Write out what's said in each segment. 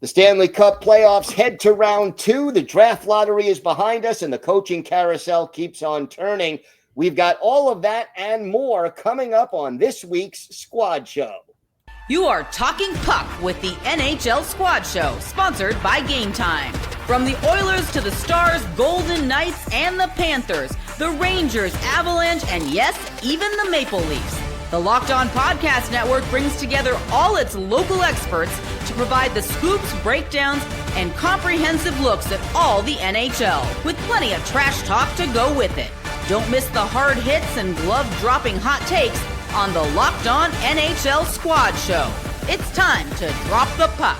The Stanley Cup playoffs head to round 2. The draft lottery is behind us, and the coaching carousel keeps on turning. We've got all of that and more coming up on this week's Squad Show. You are talking puck with the NHL Squad Show, sponsored by Game Time. From the Oilers to the Stars, Golden Knights, and the Panthers, the Rangers, Avalanche, and yes, even the Maple Leafs. The Locked On Podcast Network brings together all its local experts to provide the scoops, breakdowns, and comprehensive looks at all the NHL, with plenty of trash talk to go with it. Don't miss the hard hits and glove-dropping hot takes on the Locked On NHL Squad Show. It's time to drop the puck.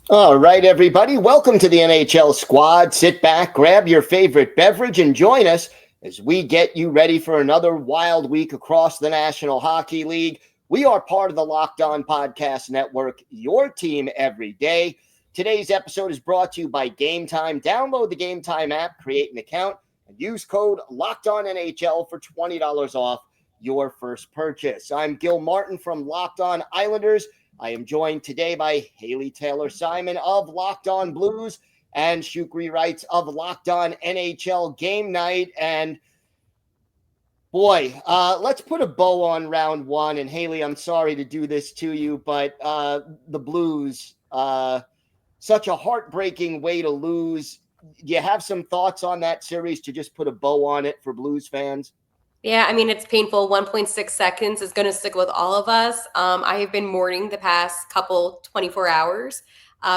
All right, everybody. Welcome to the NHL Squad. Sit back, grab your favorite beverage, and join us as we get you ready for another wild week across the National Hockey League. We are part of the Locked On Podcast Network, your team every day. Today's episode is brought to you by Game Time. Download the Game Time app, create an account, and use code LOCKEDONNHL for $20 off your first purchase. I'm Gil Martin from Locked On Islanders. I am joined today by Haley Taylor-Simon of Locked On Blues and Shukri Wrights of Locked On NHL Game Night. And boy, let's put a bow on round 1. And Haley, I'm sorry to do this to you, but the Blues, such a heartbreaking way to lose. Do you have some thoughts on that series to just put a bow on it for Blues fans? Yeah, I mean, it's painful. 1.6 seconds is going to stick with all of us. I have been mourning the past couple 24 hours,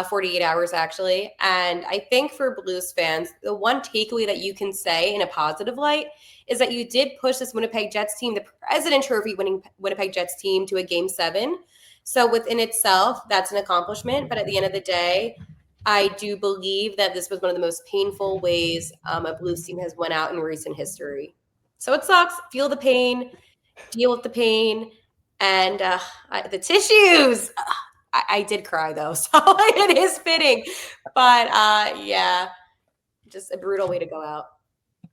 48 hours actually. And I think for Blues fans, the one takeaway that you can say in a positive light is that you did push this Winnipeg Jets team, the President Trophy winning Winnipeg Jets team, to a Game 7. So within itself, that's an accomplishment. But at the end of the day, I do believe that this was one of the most painful ways a Blues team has went out in recent history. So it sucks. Feel the pain, deal with the pain, and the tissues. I did cry, though, so it is fitting. But, yeah, just a brutal way to go out.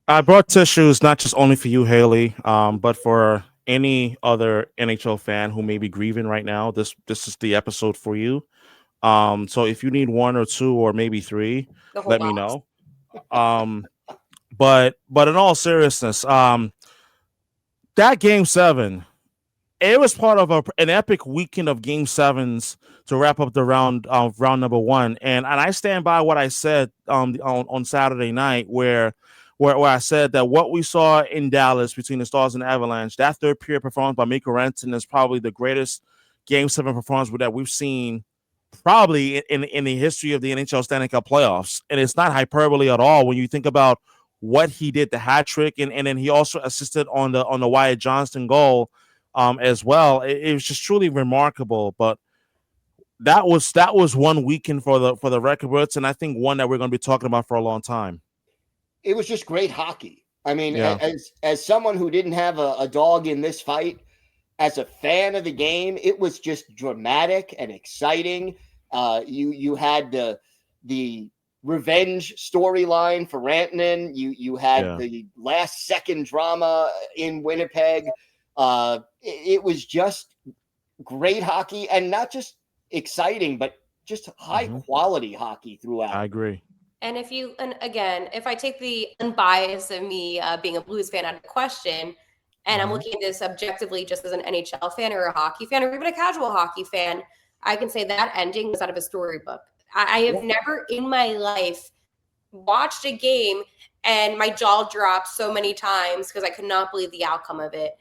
I brought tissues not just only for you, Haley, but for any other NHL fan who may be grieving right now. This is the episode for you. So if you need 1 or 2 or maybe 3, let me know. But in all seriousness, that Game 7, it was part of an epic weekend of Game 7s to wrap up the round number 1. And I stand by what I said on Saturday night, where I said that what we saw in Dallas between the Stars and the Avalanche, that third period performance by Mikko Renton is probably the greatest Game 7 performance that we've seen probably in the history of the NHL Stanley Cup playoffs. And it's not hyperbole at all when you think about what he did, the hat trick, and then he also assisted on the Wyatt Johnston goal as well. It was just truly remarkable. But that was one weekend for the record books, and I think one that we're going to be talking about for a long time. It was just great hockey. I mean, yeah. as someone who didn't have a dog in this fight, as a fan of the game, it was just dramatic and exciting. You had the revenge storyline for Rantanen. You had the last second drama in Winnipeg. It was just great hockey, and not just exciting, but just high quality hockey throughout. I agree. And again, if I take the unbiased of me being a Blues fan out of the question, and I'm looking at this objectively just as an NHL fan or a hockey fan or even a casual hockey fan, I can say that ending was out of a storybook. I have never in my life watched a game and my jaw dropped so many times because I could not believe the outcome of it.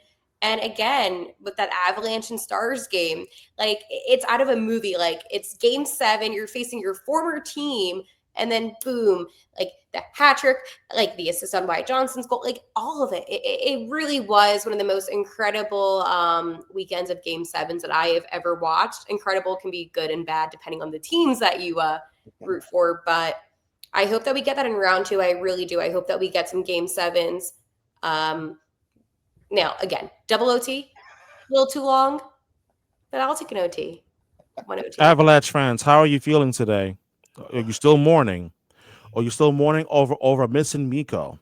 And again, with that Avalanche and Stars game, like, it's out of a movie. Like, it's Game 7, you're facing your former team, and then boom, like the hat trick, like the assist on Wyatt Johnston's goal, like all of it. It really was one of the most incredible weekends of Game 7s that I have ever watched. Incredible can be good and bad depending on the teams that you root for. But I hope that we get that in round 2. I really do. I hope that we get some Game 7s. Now, again, double OT, a little too long, but I'll take an OT. 1 OT. Avalanche fans, how are you feeling today? Are you still mourning? Are you still mourning over missing Mikko?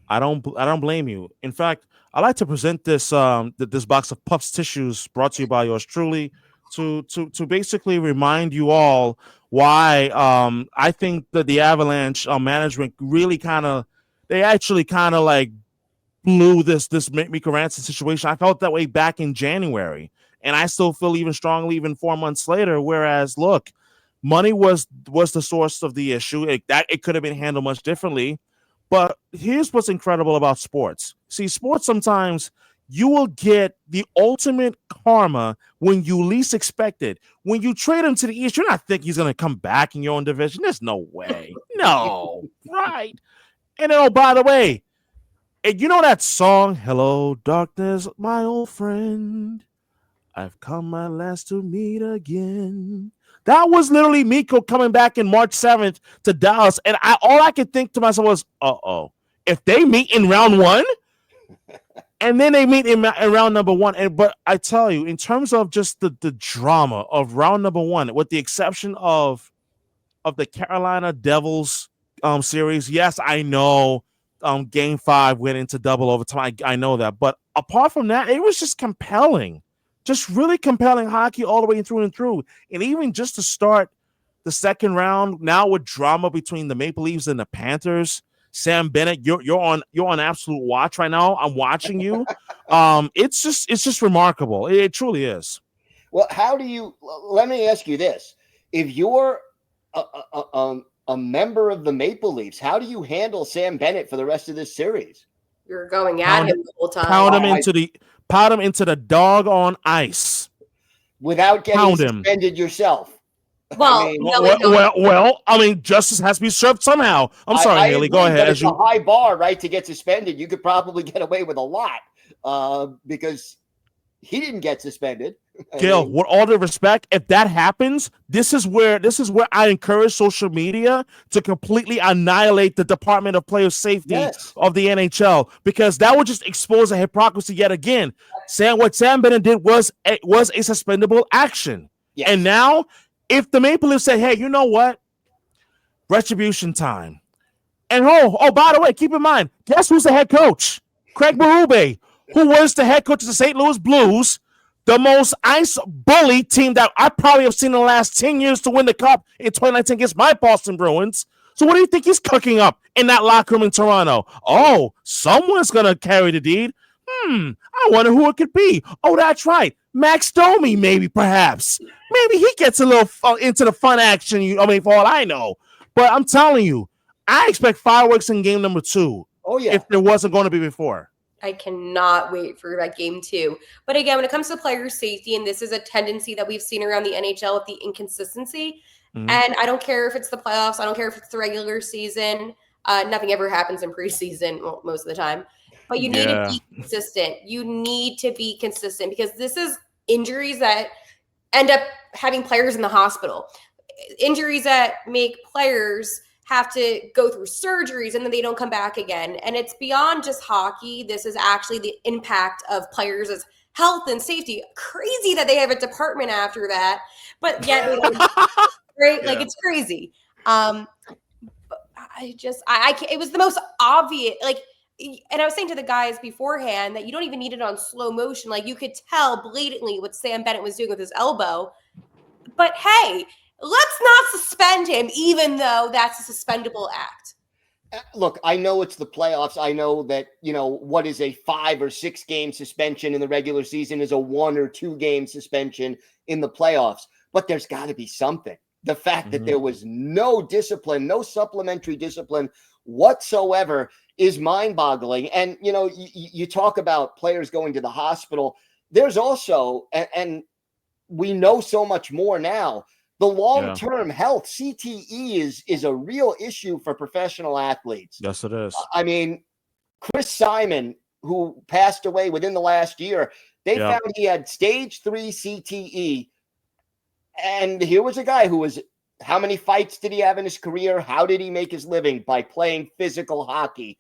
I don't blame you. In fact, I like to present this this box of Puffs tissues brought to you by yours truly, to basically remind you all why I think that the Avalanche management really they actually like blew this Mikko Rantanen situation. I felt that way back in January, and I still feel even strongly even 4 months later. Whereas, look, money was the source of the issue. It could have been handled much differently. But here's what's incredible about sports. See, sports sometimes you will get the ultimate karma when you least expect it. When you trade him to the East, you're not thinking he's going to come back in your own division. There's no way. No. Right. And then, oh, by the way, and you know that song, Hello, Darkness, my old friend. I've come at last to meet again. That was literally Mikko coming back in March 7th to Dallas. And all I could think to myself was, if they meet in round one, and then they meet in round number one. But I tell you, in terms of just the drama of round number one, with the exception of the Carolina Devils series, yes, I know game 5 went into double overtime. I know that. But apart from that, it was just compelling. Just really compelling hockey all the way through and through. And even just to start the second round, now with drama between the Maple Leafs and the Panthers, Sam Bennett, you're on absolute watch right now. I'm watching you. It's just remarkable. It truly is. Well, let me ask you this. If you're a member of the Maple Leafs, how do you handle Sam Bennett for the rest of this series? You're going at him the whole time. Pound him into the doggone ice without getting suspended yourself. Well, I mean, justice has to be served somehow. I'm sorry, Haley. Go ahead. It's a high bar, right? To get suspended, you could probably get away with a lot because he didn't get suspended. Gil, with all due respect, if that happens, this is where I encourage social media to completely annihilate the Department of Player Safety of the NHL, because that would just expose a hypocrisy yet again. What Sam Bennett did was a suspendable action. Yes. And now, if the Maple Leafs say, hey, you know what? Retribution time. And by the way, keep in mind, guess who's the head coach? Craig Berube, who was the head coach of the St. Louis Blues, the most ice bully team that I probably have seen in the last 10 years to win the Cup in 2019 against my Boston Bruins. So what do you think he's cooking up in that locker room in Toronto? Oh, someone's going to carry the deed. I wonder who it could be. Oh, that's right. Max Domi, maybe, perhaps. Maybe he gets a little into the fun action, for all I know. But I'm telling you, I expect fireworks in game number 2. Oh, yeah. If there wasn't going to be before. I cannot wait for that game 2. But again, when it comes to player safety, and this is a tendency that we've seen around the NHL with the inconsistency, and I don't care if it's the playoffs, I don't care if it's the regular season, nothing ever happens in preseason most of the time. But you need to be consistent. You need to be consistent, because this is injuries that end up having players in the hospital. Injuries that make players have to go through surgeries and then they don't come back again. And it's beyond just hockey. This is actually the impact of players' health and safety. Crazy that they have a department after that, but yet, right? Yeah. Like, it's crazy. It was the most obvious, and I was saying to the guys beforehand that you don't even need it on slow motion. Like, you could tell blatantly what Sam Bennett was doing with his elbow. But hey, let's not suspend him, even though that's a suspendable act. Look, I know it's the playoffs. I know that, what is a 5 or 6 game suspension in the regular season is a 1 or 2 game suspension in the playoffs. But there's got to be something. The fact that there was no discipline, no supplementary discipline whatsoever is mind-boggling. And, you talk about players going to the hospital. There's also, and we know so much more now, the long-term health, CTE, is a real issue for professional athletes. Yes, it is. I mean, Chris Simon, who passed away within the last year, they found he had stage 3 CTE. And here was a guy who was, how many fights did he have in his career? How did he make his living? By playing physical hockey.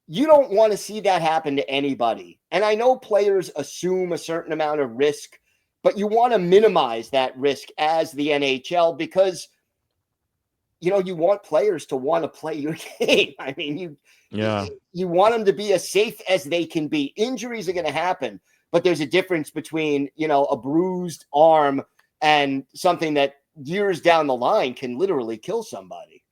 You don't want to see that happen to anybody. And I know players assume a certain amount of risk, but you want to minimize that risk as the NHL, because, you want players to want to play your game. I mean, you want them to be as safe as they can be. Injuries are going to happen, but there's a difference between, a bruised arm and something that years down the line can literally kill somebody.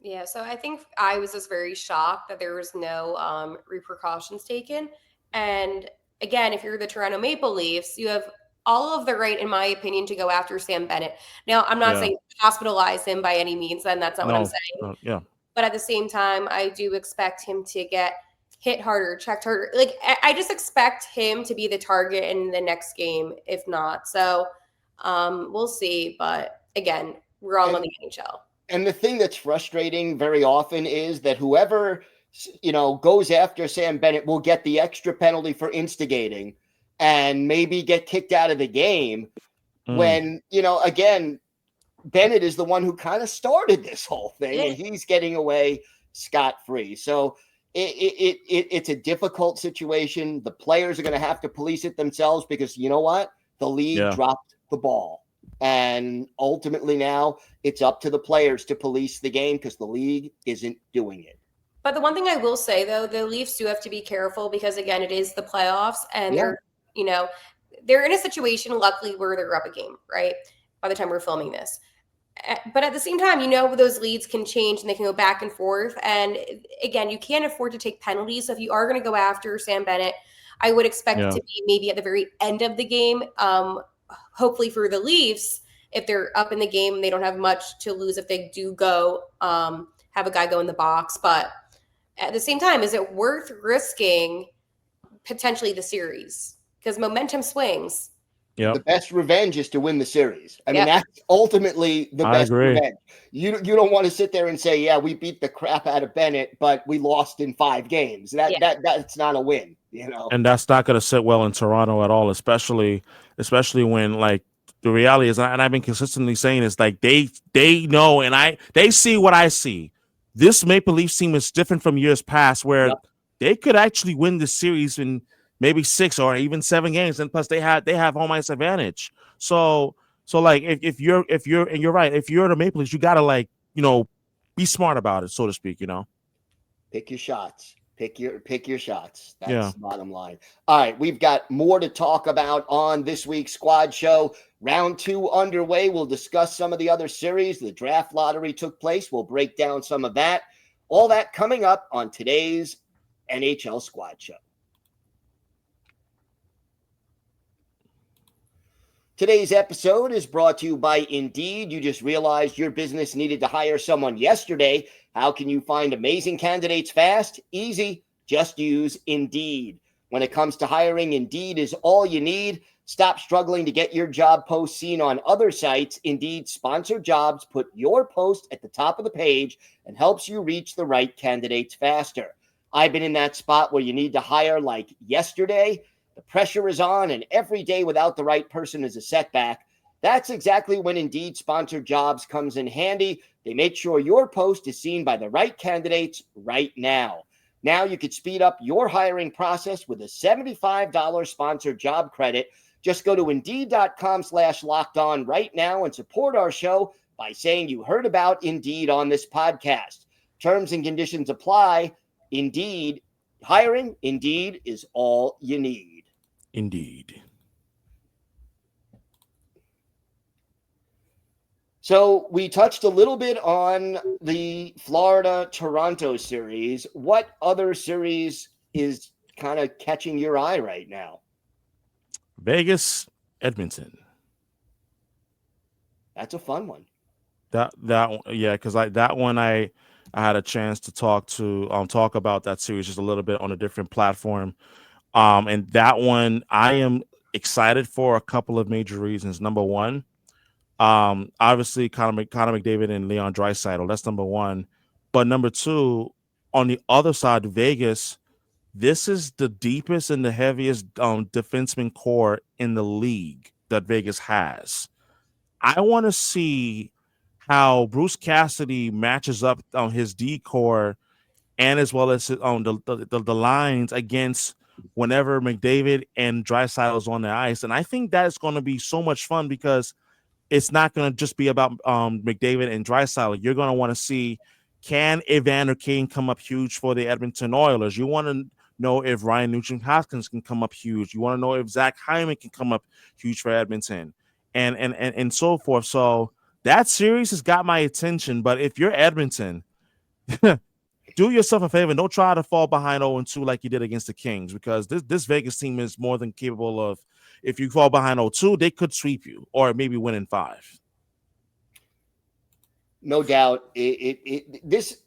Yeah, so I think I was just very shocked that there was no repercussions taken. And again, if you're the Toronto Maple Leafs, you have all of the right, in my opinion, to go after Sam Bennett. Now, I'm not saying hospitalize him by any means, and that's not what I'm saying. Yeah. But at the same time, I do expect him to get hit harder, checked harder. Like, I just expect him to be the target in the next game, if not. So we'll see. But again, we're all on the NHL. And the thing that's frustrating very often is that whoever, goes after Sam Bennett will get the extra penalty for instigating and maybe get kicked out of the game when, again, Bennett is the one who kind of started this whole thing and he's getting away scot-free. So it's a difficult situation. The players are going to have to police it themselves because you know what? The league dropped the ball. And ultimately now it's up to the players to police the game because the league isn't doing it. But the one thing I will say, though, the Leafs do have to be careful because, again, it is the playoffs and they're in a situation, luckily, where they're up a game, right? By the time we're filming this. But at the same time, those leads can change and they can go back and forth. And again, you can't afford to take penalties. So if you are going to go after Sam Bennett, I would expect it to be maybe at the very end of the game. Hopefully for the Leafs, if they're up in the game, they don't have much to lose if they do go have a guy go in the box. But at the same time, is it worth risking potentially the series? Because momentum swings. Yep. The best revenge is to win the series. I mean, that's ultimately the best revenge. You don't want to sit there and say, yeah, we beat the crap out of Bennett, but we lost in 5 games. That's not a win, And that's not going to sit well in Toronto at all, especially when, like, the reality is, and I've been consistently saying is, like, they know and they see what I see. This Maple Leafs team is different from years past where they could actually win the series in maybe 6 or even 7 games, and plus they have home ice advantage. So like if you're and you're right, if you're the Maple Leafs, you gotta be smart about it, so to speak. Pick your shots. Pick your shots. That's the bottom line. All right, we've got more to talk about on this week's Squad Show. Round 2 underway. We'll discuss some of the other series. The draft lottery took place. We'll break down some of that. All that coming up on today's NHL Squad Show. Today's episode is brought to you by Indeed. You just realized your business needed to hire someone yesterday. How can you find amazing candidates fast? Easy. Just use Indeed. When it comes to hiring, Indeed is all you need. Stop struggling to get your job post seen on other sites. Indeed sponsored jobs put your post at the top of the page and helps you reach the right candidates faster. I've been in that spot where you need to hire like yesterday. The pressure is on, and every day without the right person is a setback. That's exactly when Indeed sponsored jobs comes in handy. They make sure your post is seen by the right candidates right now. Now you could speed up your hiring process with a $75 sponsored job credit. Just go to Indeed.com/lockedon right now and support our show by saying you heard about Indeed on this podcast. Terms and conditions apply. Indeed. Hiring, Indeed, is all you need. Indeed. So we touched a little bit on the Florida-Toronto series. What other series is kind of catching your eye right now? Vegas, Edmonton. That's a fun one. Because that one I had a chance to talk about that series just a little bit on a different platform. And that one I am excited for a couple of major reasons. Number one, obviously Connor McDavid and Leon Draisaitl. That's number one. But number two, on the other side, Vegas, this is the deepest and the heaviest defenseman core in the league that Vegas has. I want to see how Bruce Cassidy matches up on his D core and as well as the lines against whenever McDavid and Draisaitl is on the ice. And I think that is going to be so much fun because it's not going to just be about McDavid and Draisaitl. You're going to want to see, can Evander Kane come up huge for the Edmonton Oilers? You want to know if Ryan Nugent-Hopkins can come up huge. You want to know if Zach Hyman can come up huge for Edmonton. and so forth. So that series has got my attention. But if you're Edmonton, do yourself a favor and don't try to fall behind 0-2 like you did against the Kings, because this Vegas team is more than capable of. If you fall behind 0-2, they could sweep you or maybe win in 5. No doubt. This,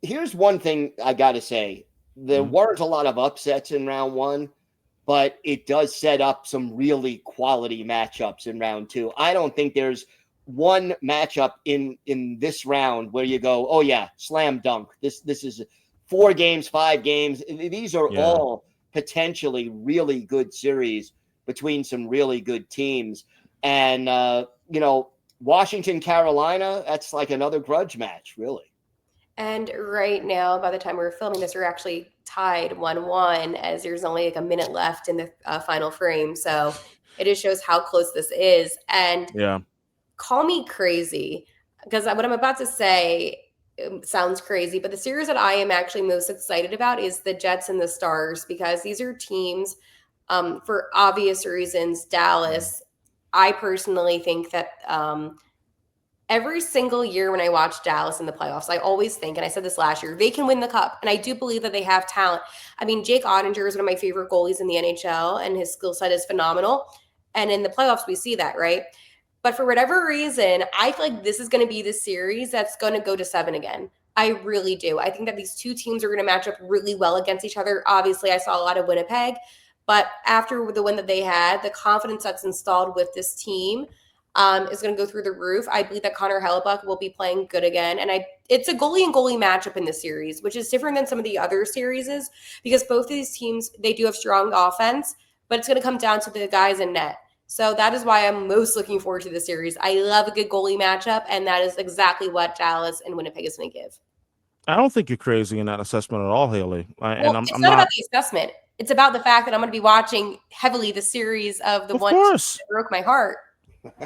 here's one thing I got to say. There weren't a lot of upsets in round 1, but it does set up some really quality matchups in round 2. I don't think there's one matchup in this round where you go, oh yeah, slam dunk. This is 4 games, 5 games. These are all potentially really good series between some really good teams. And Washington, Carolina, that's like another grudge match, really. And right now, by the time we're filming this, we're actually tied 1-1 as there's only like a minute left in the final frame. So it just shows how close this is. And call me crazy, because what I'm about to say sounds crazy, but the series that I am actually most excited about is the Jets and the Stars, because these are teams, for obvious reasons. Dallas, I personally think that every single year when I watch Dallas in the playoffs, I always think, and I said this last year, they can win the cup. And I do believe that they have talent. I mean, Jake Ottinger is one of my favorite goalies in the NHL, and his skill set is phenomenal. And in the playoffs, we see that, right? But for whatever reason, I feel like this is going to be the series that's going to go to 7 again. I really do. I think that these two teams are going to match up really well against each other. Obviously, I saw a lot of Winnipeg. But after the win that they had, the confidence that's installed with this team is going to go through the roof. I believe that Connor Hellebuyck will be playing good again. And it's a goalie and goalie matchup in this series, which is different than some of the other series, because both of these teams, they do have strong offense, but it's going to come down to the guys in net. So that is why I'm most looking forward to the series. I love a good goalie matchup, and that is exactly what Dallas and Winnipeg is going to give. I don't think you're crazy in that assessment at all, Haley. It's not about the assessment. It's about the fact that I'm going to be watching heavily the series of the one that broke my heart.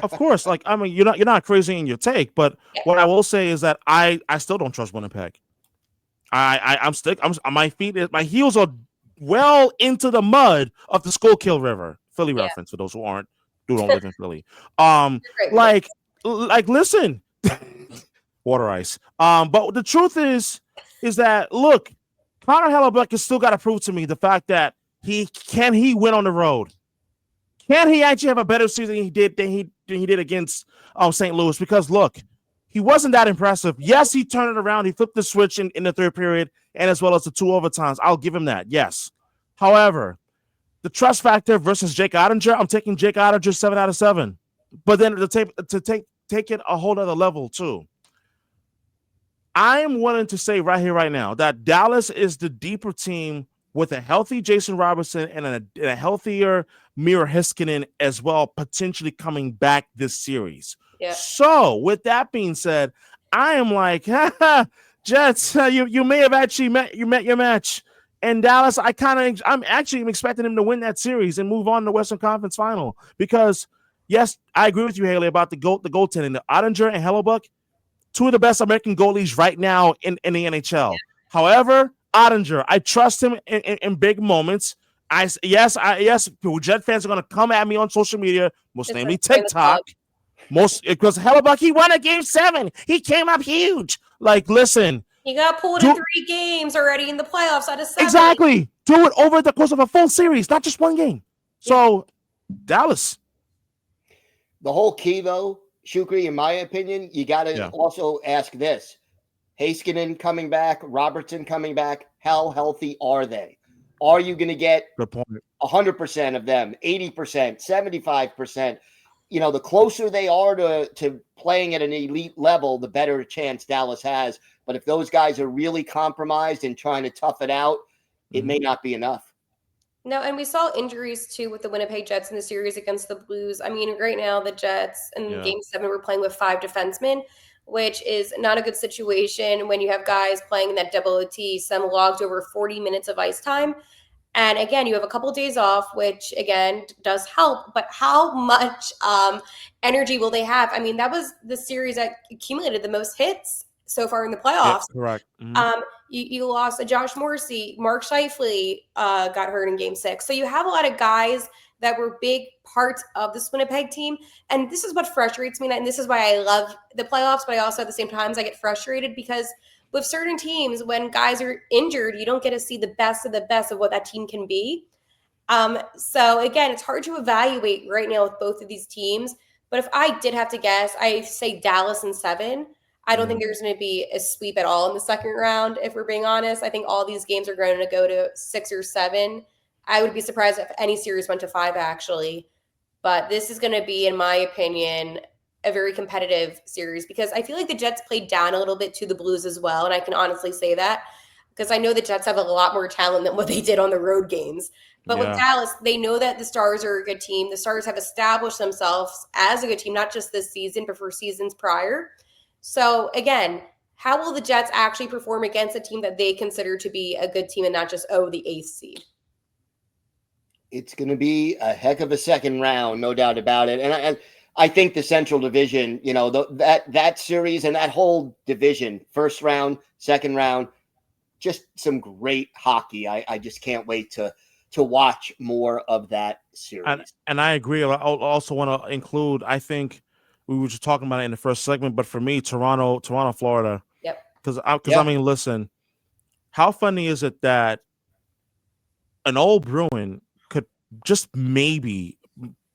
Of course, you're not crazy in your take, but what I will say is that I still don't trust Winnipeg. My heels are well into the mud of the Schuylkill River. Philly reference for those who don't live in Philly. Listen, water ice. But the truth is that, look, Connor Hellebuyck has still got to prove to me the fact that he win on the road. Can he actually have a better season than he did against St. Louis? Because look, he wasn't that impressive. Yes, he turned it around. He flipped the switch in the third period, and as well as the 2 overtimes. I'll give him that. Yes. However, the trust factor versus Jake Ottinger, I'm taking Jake Ottinger 7 out of 7. But then to take it a whole other level too. I am willing to say right here, right now, that Dallas is the deeper team with a healthy Jason Robertson and a healthier Miro Heiskanen as well, potentially coming back this series. Yeah. So with that being said, I am like, Jets, you may have actually met your match. And Dallas, I'm actually expecting him to win that series and move on to the Western Conference Final, because yes, I agree with you, Haley, about the goaltending. The Ottinger and Hellebuyck, 2 of the best American goalies right now in the NHL. Yeah. However, Ottinger, I trust him in big moments. Yes, Jet fans are going to come at me on social media, most namely TikTok. Because Hellebuyck, he won a game 7. He came up huge. Listen. He got pulled in 3 games already in the playoffs out of 7. Exactly. Do it over the course of a full series, not just one game. So, Dallas. The whole key, though, Shukri, in my opinion, you got to also ask this. Heiskanen coming back, Robertson coming back, how healthy are they? Are you going to get 100% of them, 80%, 75%? The closer they are to playing at an elite level, the better chance Dallas has. But if those guys are really compromised and trying to tough it out, it may not be enough. No, and we saw injuries too with the Winnipeg Jets in the series against the Blues. I mean, right now the Jets in Game 7 were playing with 5 defensemen, which is not a good situation when you have guys playing in that double OT. Some logged over 40 minutes of ice time. And again, you have a couple of days off, which again does help. But how much energy will they have? I mean, that was the series that accumulated the most hits so far in the playoffs. Yes, correct. Mm-hmm. You lost Josh Morrissey, Mark Scheifele got hurt in Game 6. So you have a lot of guys that were big parts of this Winnipeg team. And this is what frustrates me. And this is why I love the playoffs, but I also at the same times I get frustrated because with certain teams, when guys are injured, you don't get to see the best of what that team can be. So again, it's hard to evaluate right now with both of these teams. But if I did have to guess, I say Dallas in 7. I don't think there's going to be a sweep at all in the second round. If we're being honest, I think all these games are going to go to 6 or 7. I would be surprised if any series went to 5, actually. But this is going to be, in my opinion, a very competitive series because I feel like the Jets played down a little bit to the Blues as well. And I can honestly say that because I know the Jets have a lot more talent than what they did on the road games. But with Dallas, they know that the Stars are a good team. The Stars have established themselves as a good team, not just this season, but for seasons prior. So again, how will the Jets actually perform against a team that they consider to be a good team and not just, the 8th seed? It's going to be a heck of a second round, no doubt about it. And I think the Central Division, that series and that whole division, first round, second round, just some great hockey. I just can't wait to watch more of that series. And I agree. I also want to include, I think we were just talking about it in the first segment, but for me, Toronto, Florida. Yep. Because I mean, listen, how funny is it that an old Bruin could just maybe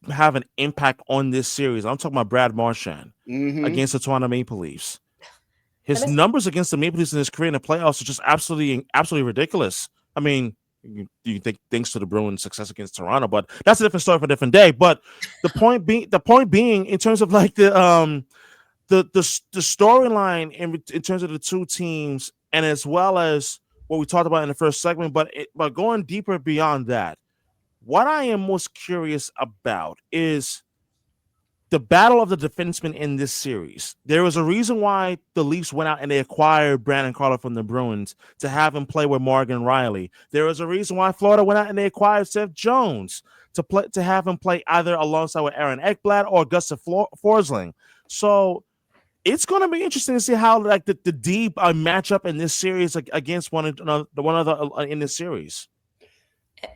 have an impact on this series? I'm talking about Brad Marchand against the Toronto Maple Leafs. His numbers against the Maple Leafs in his career in the playoffs are just absolutely ridiculous. I mean, you think thanks to the Bruins' success against Toronto, but that's a different story for a different day. But the point being, in terms of like the storyline in terms of the two teams, and as well as what we talked about in the first segment, but going deeper beyond that, what I am most curious about is the battle of the defensemen in this series. There was a reason why the Leafs went out and they acquired Brandon Carlo from the Bruins to have him play with Morgan Riley. There was a reason why Florida went out and they acquired Seth Jones to have him play either alongside with Aaron Ekblad or Gustav Forsling. So it's going to be interesting to see how like the deep match up in this series against one another in this series.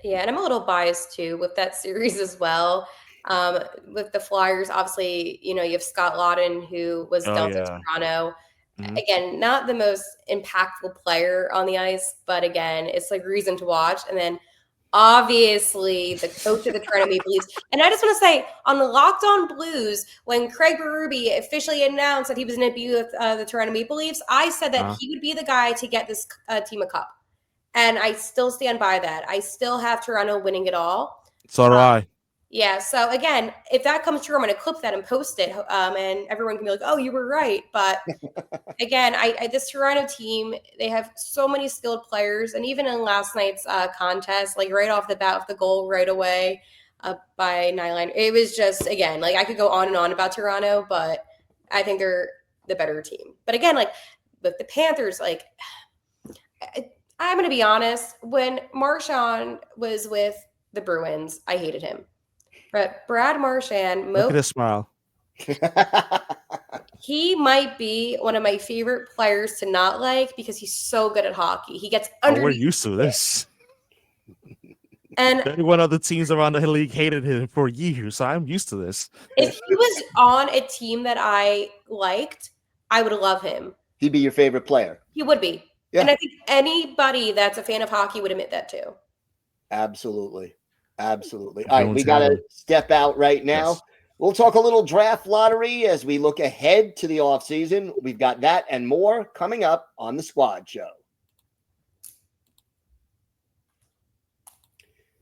Yeah, and I'm a little biased too with that series as well. With the Flyers, obviously, you have Scott Laughton, who was dealt to Toronto. Again, not the most impactful player on the ice, but again, it's like reason to watch. And then obviously the coach of the Toronto Maple Leafs. And I just want to say on the Locked On Blues, when Craig Berube officially announced that he was going to be with the Toronto Maple Leafs, I said that he would be the guy to get this team a cup. And I still stand by that. I still have Toronto winning it all. So do I. Yeah. So again, if that comes true, I'm going to clip that and post it, and everyone can be like, "Oh, you were right." But again, this Toronto team, they have so many skilled players, and even in last night's contest, like right off the bat with the goal right away by Nylander, it was just again like I could go on and on about Toronto, but I think they're the better team. But again, like with the Panthers, like I'm going to be honest, when Marchand was with the Bruins, I hated him. But Brad Marchand, look at his smile. He might be one of my favorite players to not like because he's so good at hockey. He gets underneath. We're used to this. And 31 other teams around the league hated him for years, so I'm used to this. If he was on a team that I liked, I would love him. He'd be your favorite player. He would be. Yeah. And I think anybody that's a fan of hockey would admit that too. Absolutely. All right, we got to step out right now. Yes. We'll talk a little draft lottery as we look ahead to the offseason. We've got that and more coming up on the Squad Show.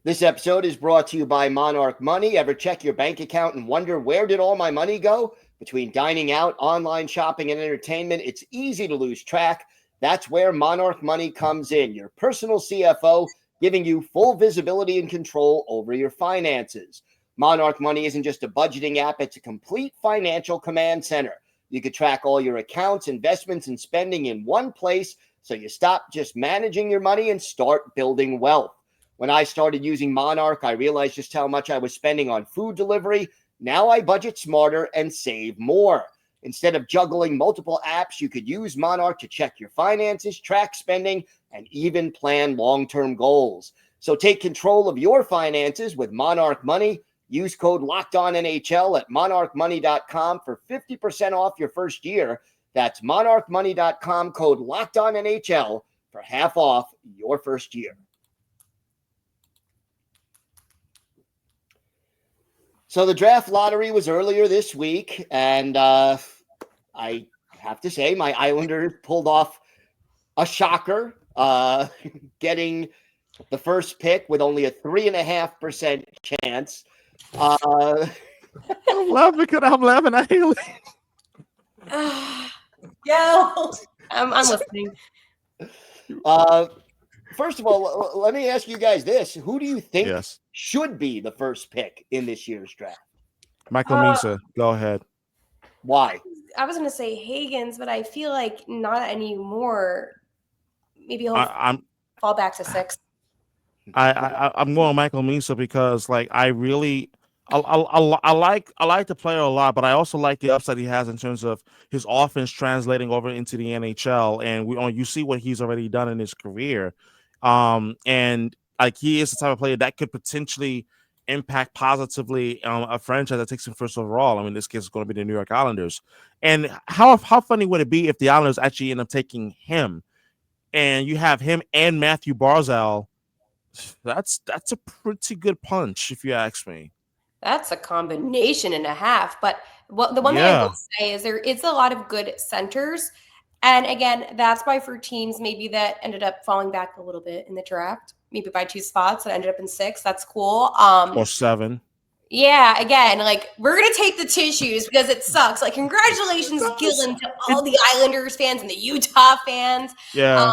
This episode is brought to you by Monarch Money. Ever check your bank account and wonder, where did all my money go? Between dining out, online shopping, and entertainment, it's easy to lose track. That's where Monarch Money comes in, your personal CFO, giving you full visibility and control over your finances. Monarch Money isn't just a budgeting app, it's a complete financial command center. You can track all your accounts, investments, and spending in one place, so you stop just managing your money and start building wealth. When I started using Monarch, I realized just how much I was spending on food delivery. Now I budget smarter and save more. Instead of juggling multiple apps, you could use Monarch to check your finances, track spending, and even plan long-term goals. So take control of your finances with Monarch Money. Use code LOCKEDONNHL at monarchmoney.com for 50% off your first year. That's monarchmoney.com, code LOCKEDONNHL for half off your first year. So the draft lottery was earlier this week, and I have to say my Islanders pulled off a shocker, getting the first pick with only a 3.5% chance. I'm laughing because I'm laughing at Haley. Yo, I'm listening. First of all, let me ask you guys this. Who do you think should be the first pick in this year's draft? Michael Misa, go ahead. Why? I was going to say Higgins, but I feel like not anymore. Maybe he'll fall back to 6. I'm going Michael Misa because, like, I like the player a lot, but I also like the upside he has in terms of his offense translating over into the NHL, and you see what he's already done in his career, and like he is the type of player that could potentially impact positively a franchise that takes him first overall. I mean, this case is going to be the New York Islanders, and how funny would it be if the Islanders actually end up taking him, and you have him and Matthew Barzal? That's a pretty good punch, if you ask me. That's a combination and a half. But the one thing I will say is there is a lot of good centers. And again, that's why for teams maybe that ended up falling back a little bit in the draft, maybe by 2 spots and ended up in 6. That's cool. Or 7. Yeah, again, like we're going to take the tissues because it sucks. Like congratulations, Gil, and to all the Islanders fans and the Utah fans. Yeah.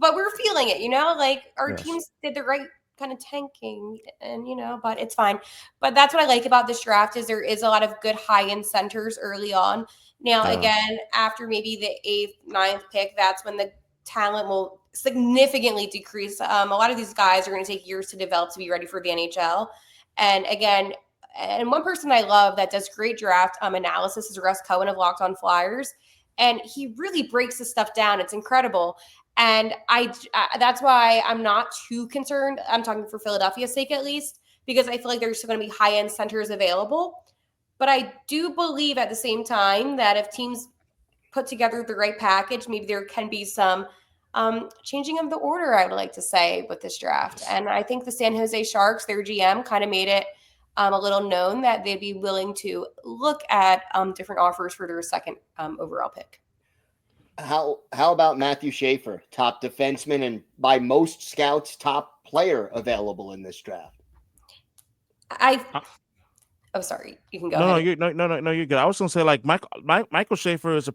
But we're feeling it, like our teams did the right kind of tanking and, but it's fine. But that's what I like about this draft is there is a lot of good high-end centers early on. Now, again, after maybe the 8th, 9th pick, that's when the talent will significantly decrease. A lot of these guys are going to take years to develop to be ready for the NHL. And again, and one person I love that does great draft analysis is Russ Cohen of Locked On Flyers. And he really breaks this stuff down. It's incredible. And that's why I'm not too concerned. I'm talking for Philadelphia's sake, at least, because I feel like there's still going to be high-end centers available. But I do believe at the same time that if teams put together the right package, maybe there can be some changing of the order, I would like to say, with this draft. And I think the San Jose Sharks, their GM, kind of made it a little known that they'd be willing to look at different offers for their second overall pick. How about Matthew Schaefer, top defenseman and by most scouts, top player available in this draft? Oh, sorry. You can go ahead. No, you're good. I was going to say, like, Michael Schaefer is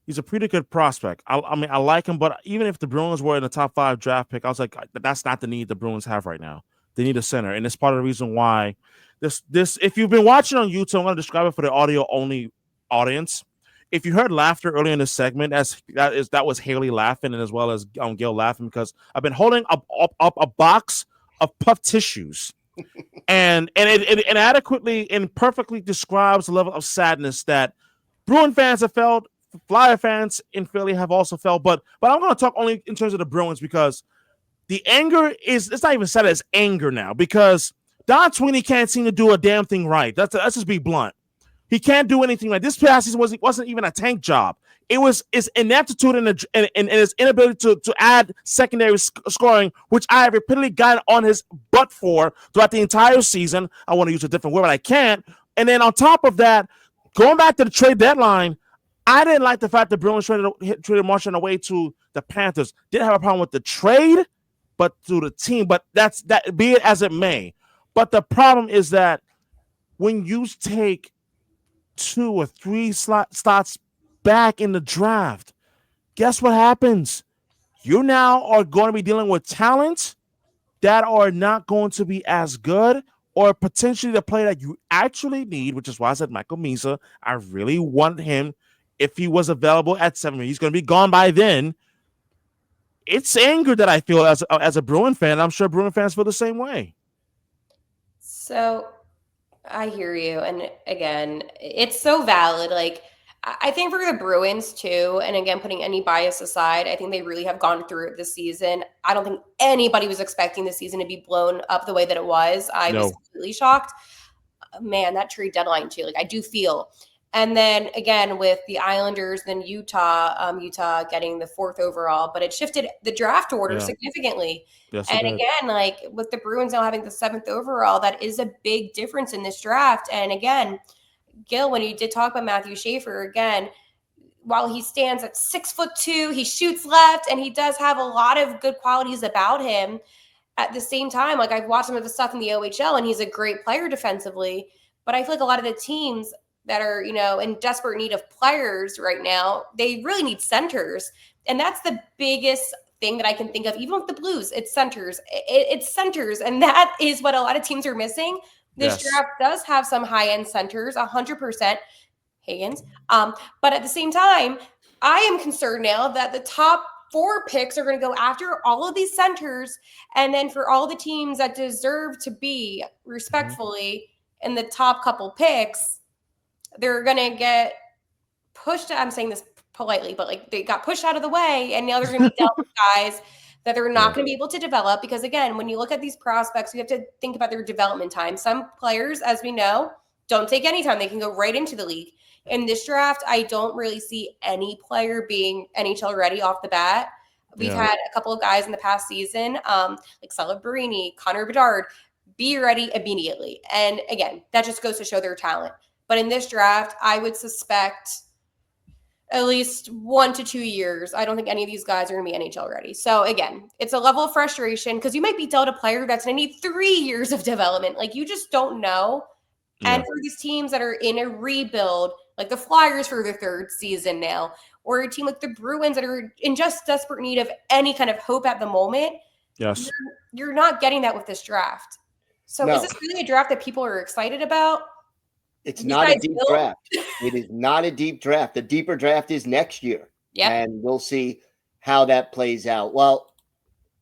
he's a pretty good prospect. I mean, I like him, but even if the Bruins were in the top 5 draft pick, I was like, that's not the need the Bruins have right now. They need a center, and it's part of the reason why this. If you've been watching on YouTube, I'm going to describe it for the audio-only audience. If you heard laughter earlier in this segment, that was Haley laughing, and as well as Gil laughing, because I've been holding up a box of puff tissues, and it adequately and perfectly describes the level of sadness that Bruin fans have felt, Flyer fans in Philly have also felt. But I'm going to talk only in terms of the Bruins because the anger it's not even said as anger now because Don Sweeney can't seem to do a damn thing right. Let's just be blunt. He can't do anything right. This past season wasn't even a tank job. It was his ineptitude and his inability to add secondary scoring, which I have repeatedly gotten on his butt for throughout the entire season. I want to use a different word, but I can't. And then on top of that, going back to the trade deadline, I didn't like the fact that Bruins traded Marchand away to the Panthers. Didn't have a problem with the trade, but to the team. But that be it as it may. But the problem is that when you take 2 or 3 slots back in the draft, guess what happens? You now are going to be dealing with talent that are not going to be as good or potentially the player that you actually need, which is why I said Michael Misa. I really want him if he was available at 7. He's going to be gone by then. It's anger that I feel as a Bruin fan. I'm sure Bruin fans feel the same way. So I hear you. And again, it's so valid. Like, I think for the Bruins too, and again, putting any bias aside, I think they really have gone through it this season. I don't think anybody was expecting the season to be blown up the way that it was. I was completely shocked. Man, that trade deadline too. Like I do feel. And then again with the Islanders, then Utah getting the 4th overall, but it shifted the draft order significantly. Yes, and again, like with the Bruins now having the 7th overall, that is a big difference in this draft. And again, Gil, when you did talk about Matthew Schaefer, again, while he stands at 6'2", he shoots left, and he does have a lot of good qualities about him. At the same time, like I've watched some of the stuff in the OHL, and he's a great player defensively. But I feel like a lot of the teams that are, in desperate need of players right now, they really need centers. And that's the biggest thing that I can think of, even with the Blues. It's centers. It's centers. And that is what a lot of teams are missing. This draft does have some high-end centers, 100%, Higgins. But at the same time, I am concerned now that the top 4 picks are going to go after all of these centers. And then for all the teams that deserve to be respectfully in the top couple picks, they're going to get pushed. I'm saying this politely, but like they got pushed out of the way. And now they're going to be dealt with guys that they're not going to be able to develop. Because again, when you look at these prospects, you have to think about their development time. Some players, as we know, don't take any time. They can go right into the league. In this draft, I don't really see any player being NHL ready off the bat. We've had a couple of guys in the past season, like Celebrini, Connor Bedard, be ready immediately. And again, that just goes to show their talent. But in this draft, I would suspect at least 1 to 2 years. I don't think any of these guys are going to be NHL ready. So again, it's a level of frustration because you might be dealt a player that's going to need 3 years of development. Like you just don't know. And for these teams that are in a rebuild, like the Flyers for their 3rd season now, or a team like the Bruins that are in just desperate need of any kind of hope at the moment, you're not getting that with this draft. So is this really a draft that people are excited about? It's not a deep draft. It is not a deep draft. The deeper draft is next year. And we'll see how that plays out. Well,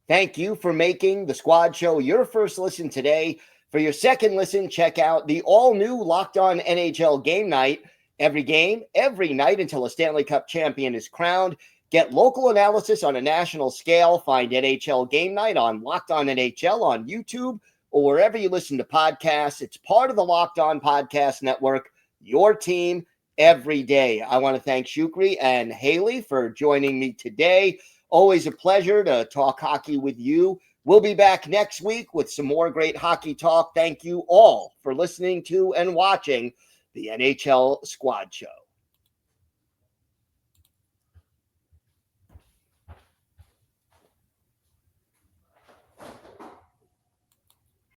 thank you for making the Squad Show your first listen today. For your second listen, check out the all-new Locked On NHL Game Night. Every game, every night until a Stanley Cup champion is crowned. Get local analysis on a national scale. Find NHL Game Night on Locked On NHL on YouTube or wherever you listen to podcasts. It's part of the Locked On Podcast Network, your team every day. I want to thank Shukri and Haley for joining me today. Always a pleasure to talk hockey with you. We'll be back next week with some more great hockey talk. Thank you all for listening to and watching the NHL Squad Show.